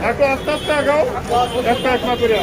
একটা আস্তে আস্তে আগাও, একটা এক না করে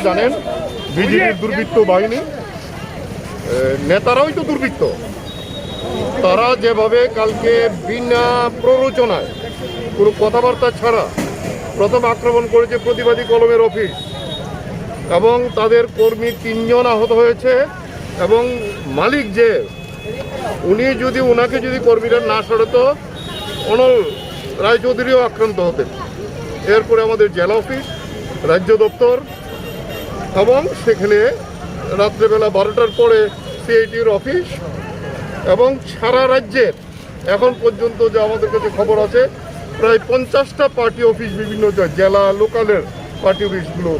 জানেন বিজেপির দুর্বৃত্ত বাহিনী নেতারাই তো দুর্বৃত্ত। তারা যেভাবে কালকে বিনা প্ররোচনায় কোনো কথাবার্তা ছাড়া প্রথম আক্রমণ করেছে প্রতিবাদী কলমের অফিস এবং তাদের কর্মী 3 জন আহত হয়েছে এবং মালিক যে ওনাকে যদি কর্মীরা না সরাতো অনল রায়চৌধুরীও আক্রান্ত হতেন। এরপরে আমাদের জেলা অফিস, রাজ্য দপ্তর এবং সেখানে রাত্রেবেলা 12টার পরে সিআইটির অফিস এবং সারা রাজ্যের এখন পর্যন্ত যে আমাদের কাছে খবর আছে প্রায় 50টা পার্টি অফিস, বিভিন্ন জেলা লোকালের পার্টি অফিসগুলো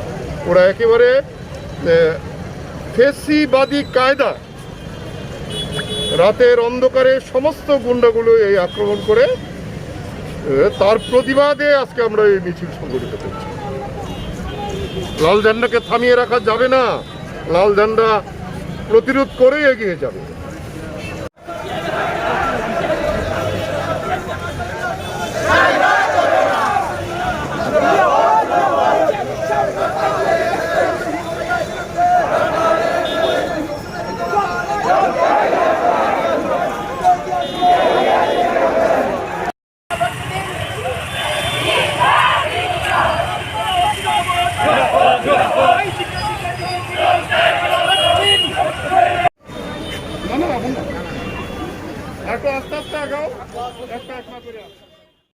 ওরা একেবারে ফেসিবাদী কায়দা রাতের অন্ধকারে সমস্ত গুন্ডাগুলো এই আক্রমণ করে তার প্রতিবাদে আজকে আমরা এই মিছিল সংগঠিত করছি। লাল ঝান্ডাকে থামিয়ে রাখা যাবে না, লাল ঝান্ডা প্রতিরোধ করে এগিয়ে যাবে। একটা আস্তে আস্তে আগাও, একটা এক না করে